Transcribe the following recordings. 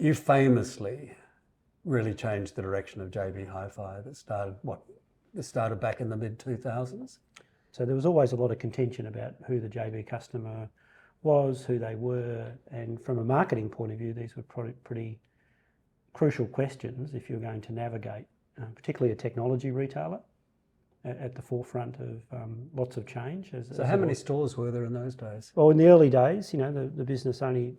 You famously really changed the direction of JB Hi-Fi that started back in the mid-2000s. So there was always a lot of contention about who the JB customer was, who they were, and from a marketing point of view, these were pretty crucial questions if you're going to navigate, particularly a technology retailer at the forefront of lots of change. So how many stores were there in those days? Well, in the early days, the business only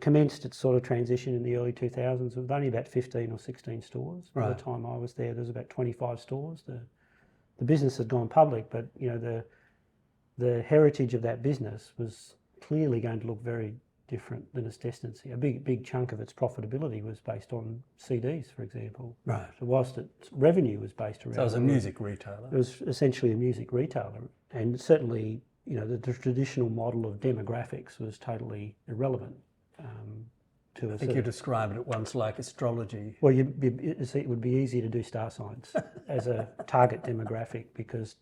commenced its sort of transition in the early 2000s with only about 15 or 16 stores. By the time I was there was about 25 stores. The business had gone public, but the heritage of that business was clearly going to look very different than its destination. A big chunk of its profitability was based on CDs, for example. Right. So whilst its revenue was based around... So it was a music retailer. It was essentially a music retailer. And certainly, the traditional model of demographics was totally irrelevant to us. I think you described it once like astrology. Well, it would be easy to do star signs as a target demographic because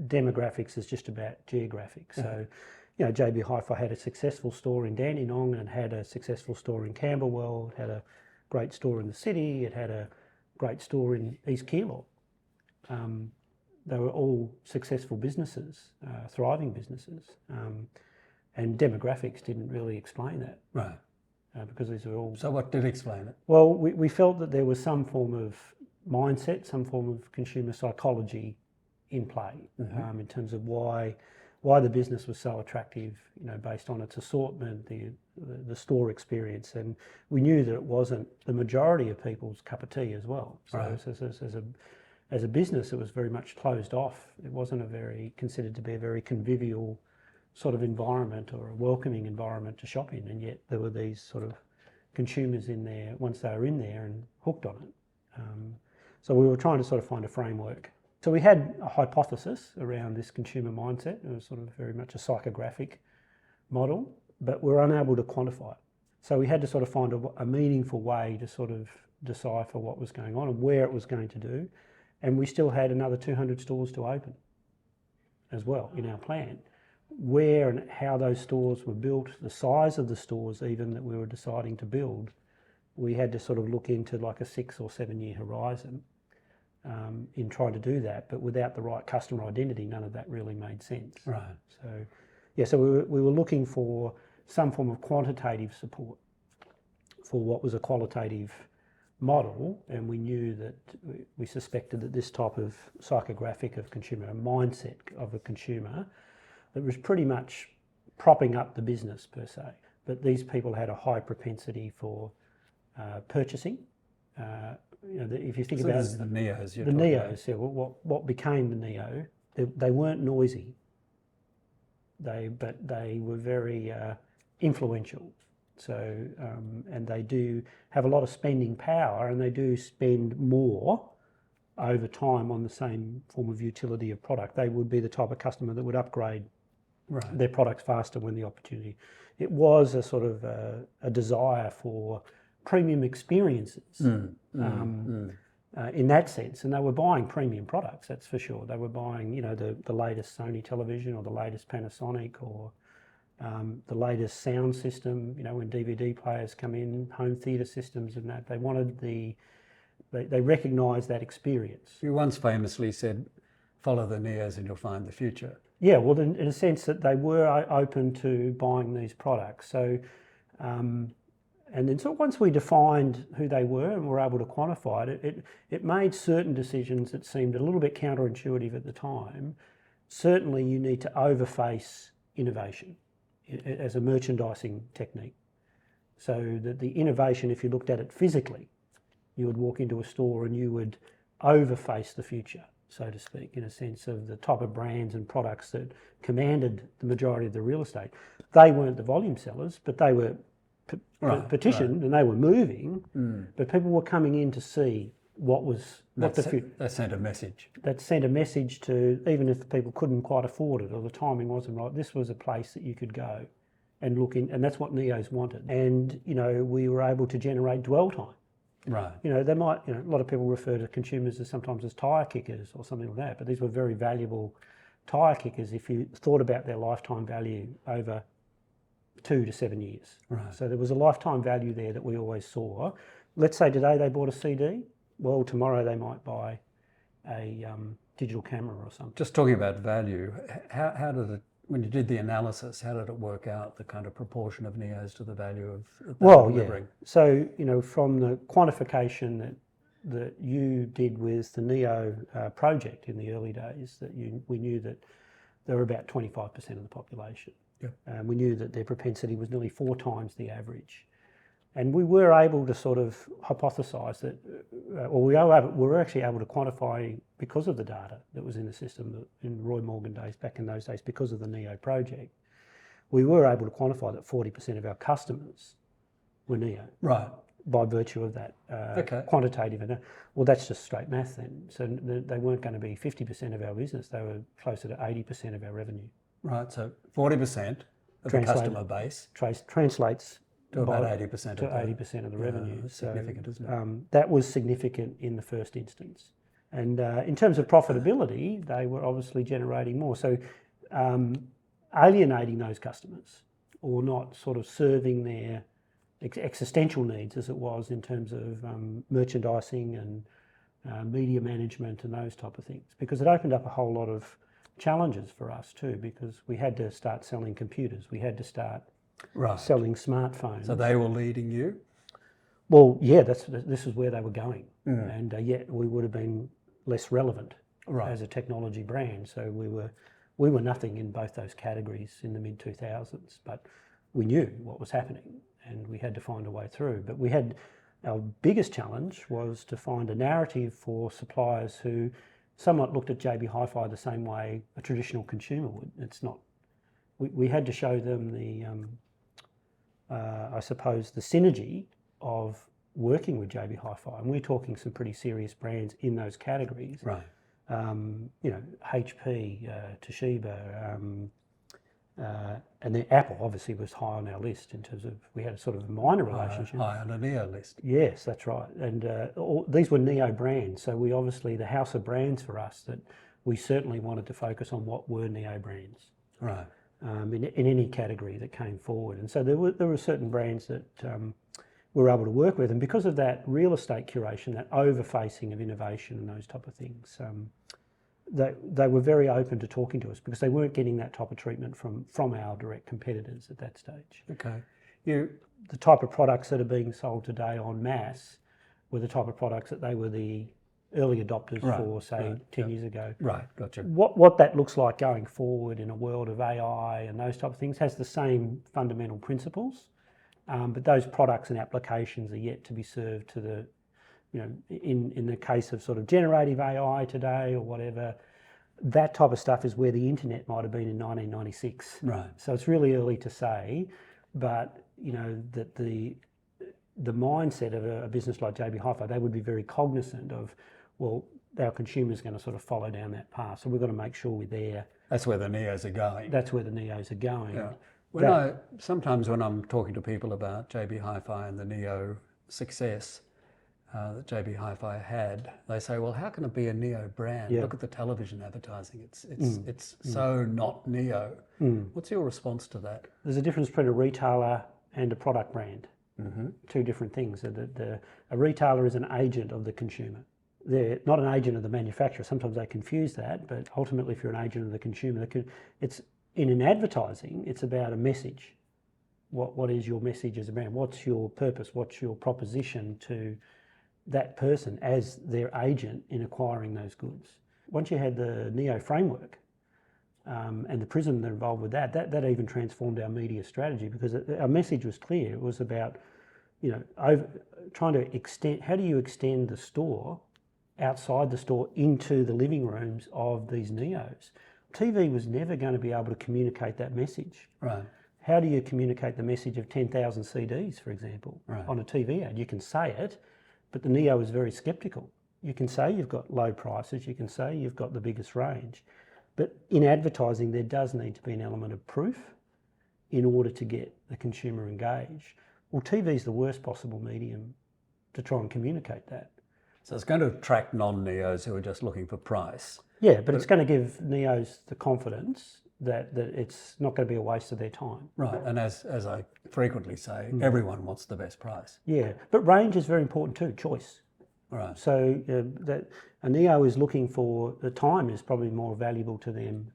demographics is just about geographic. So, JB Hi-Fi had a successful store in Dandenong and had a successful store in Camberwell. It had a great store in the city. It had a great store in East Keilor. They were all successful businesses, thriving businesses, and demographics didn't really explain that. Right. Because these were all... So what did explain it? Well, we felt that there was some form of mindset, some form of consumer psychology in play, in terms of why the business was so attractive, based on its assortment, the store experience, and we knew that it wasn't the majority of people's cup of tea as well. So as a business, it was very much closed off. It wasn't considered to be a very convivial sort of environment or a welcoming environment to shop in, and yet there were these sort of consumers in there once they were in there and hooked on it. So we were trying to sort of find a framework. So we had a hypothesis around this consumer mindset. It was sort of very much a psychographic model, but we were unable to quantify it. So we had to sort of find a meaningful way to sort of decipher what was going on and where it was going to do. And we still had another 200 stores to open as well in our plan. Where and how those stores were built, the size of the stores even that we were deciding to build, we had to sort of look into like a 6 or 7 year horizon in trying to do that, but without the right customer identity, none of that really made sense. Right. So we were looking for some form of quantitative support for what was a qualitative model, and we knew that we suspected that this type of psychographic of consumer, a mindset of a consumer that was pretty much propping up the business per se, but these people had a high propensity for purchasing. If you think about this is the Neos, the Neos, yeah, what became the Neo, they weren't noisy. But they were very influential. So and they do have a lot of spending power, and they do spend more over time on the same form of utility of product. They would be the type of customer that would upgrade their products faster when the opportunity. It was a sort of a desire for premium experiences in that sense, and they were buying premium products, that's for sure. They were buying, the latest Sony television or the latest Panasonic or the latest sound system, when DVD players come in, home theatre systems and that. They wanted they recognised that experience. You once famously said, follow the Neos and you'll find the future. Yeah, well, in a sense that they were open to buying these products. So, and then once we defined who they were and were able to quantify it, it made certain decisions that seemed a little bit counterintuitive at the time. Certainly you need to overface innovation as a merchandising technique. So that the innovation, if you looked at it physically, you would walk into a store and you would overface the future, so to speak, in a sense of the type of brands and products that commanded the majority of the real estate. They weren't the volume sellers, but they were petitioned and they were moving, but people were coming in to see that sent a message. That sent a message to, even if people couldn't quite afford it or the timing wasn't right, this was a place that you could go and look in, and that's what Neos wanted. And, we were able to generate dwell time. Right. They might, a lot of people refer to consumers sometimes as tyre kickers or something like that, but these were very valuable tyre kickers if you thought about their lifetime value over 2 to 7 years. Right. So there was a lifetime value there that we always saw. Let's say today they bought a CD. Well, tomorrow they might buy a digital camera or something. Just talking about value, how did it, when you did the analysis, how did it work out, the kind of proportion of Neos to the value of that they were delivering? So, from the quantification that you did with the Neo project in the early days, we knew that they were about 25% of the population. Yep. We knew that their propensity was nearly 4 times the average. And we were able to sort of hypothesise that, we were actually able to quantify, because of the data that was in the system in Roy Morgan days, back in those days, because of the Neo project, we were able to quantify that 40% of our customers were Neo. Right. By virtue of that quantitative. Well, that's just straight math then. So they weren't going to be 50% of our business, they were closer to 80% of our revenue. Right, so 40% of the customer base translates to about 80% to 80% of the revenue. Significant, isn't it? That was significant in the first instance. And in terms of profitability, they were obviously generating more. So alienating those customers, or not sort of serving their existential needs, as it was in terms of merchandising and media management and those type of things, because it opened up a whole lot of challenges for us too, because we had to start selling computers, we had to start selling smartphones. So they were leading you? Well, yeah, this is where they were going, and yet we would have been less relevant as a technology brand. So we were nothing in both those categories in the mid 2000s, but we knew what was happening and we had to find a way through. But our biggest challenge was to find a narrative for suppliers who somewhat looked at JB Hi-Fi the same way a traditional consumer would. It's not. We had to show them I suppose, the synergy of working with JB Hi-Fi, and we're talking some pretty serious brands in those categories. Right. HP, Toshiba, and then Apple obviously was high on our list in terms of, we had a sort of a minor relationship. High on the Neo list. Yes, that's right. And these were Neo brands, so we obviously, the house of brands for us, that we certainly wanted to focus on what were Neo brands. Right. In any category that came forward. And so there were certain brands that we were able to work with, and because of that real estate curation, that overfacing of innovation and those type of things, they were very open to talking to us, because they weren't getting that type of treatment from our direct competitors at that stage. Okay. The type of products that are being sold today en masse were the type of products that they were the early adopters for, say, 10 years ago. Right, gotcha. What that looks like going forward in a world of AI and those type of things has the same fundamental principles, but those products and applications are yet to be served to the, in the case of sort of generative AI today or whatever, that type of stuff is where the internet might have been in 1996. Right. So it's really early to say, but that the mindset of a business like JB Hi-Fi, they would be very cognizant of, well, our consumer's going to sort of follow down that path, so we've got to make sure we're there. That's where the Neos are going. That's where the Neos are going. Yeah. Sometimes when I'm talking to people about JB Hi-Fi and the Neo success that JB Hi-Fi had, they say, well, how can it be a Neo brand? Yeah. Look at the television advertising. It's so not Neo. What's your response to that? There's a difference between a retailer and a product brand. Two different things. A retailer is an agent of the consumer. They're not an agent of the manufacturer. Sometimes they confuse that, but ultimately, if you're an agent of the consumer, it's in an advertising, it's about a message. What is your message as a brand? What's your purpose? What's your proposition to that person as their agent in acquiring those goods? Once you had the Neo framework and the prism that involved with that even transformed our media strategy, because our message was clear. It was about, trying to extend. How do you extend the store outside the store into the living rooms of these Neos? TV was never going to be able to communicate that message. Right. How do you communicate the message of 10,000 CDs, for example, on a TV ad? You can say it, but the Neo is very sceptical. You can say you've got low prices, you can say you've got the biggest range, but in advertising there does need to be an element of proof in order to get the consumer engaged. Well, TV is the worst possible medium to try and communicate that. So it's going to attract non-Neos who are just looking for price. Yeah, but it's going to give Neos the confidence that it's not going to be a waste of their time. Right, and as I frequently say, everyone wants the best price. Yeah, but range is very important too, choice. Right. So that a Neo is looking for, the time is probably more valuable to them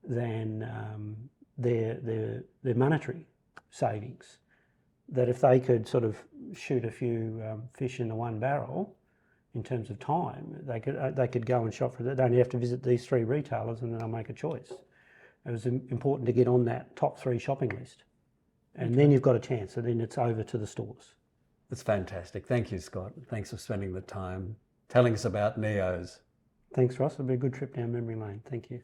than their monetary savings. That if they could sort of shoot a few fish in the one barrel, in terms of time, they could go and shop for that. They only have to visit these 3 retailers and then they'll make a choice. It was important to get on that top 3 shopping list, and then you've got a chance. And then it's over to the stores. That's fantastic. Thank you, Scott. Thanks for spending the time telling us about Neos. Thanks, Ross. It'll be a good trip down memory lane. Thank you.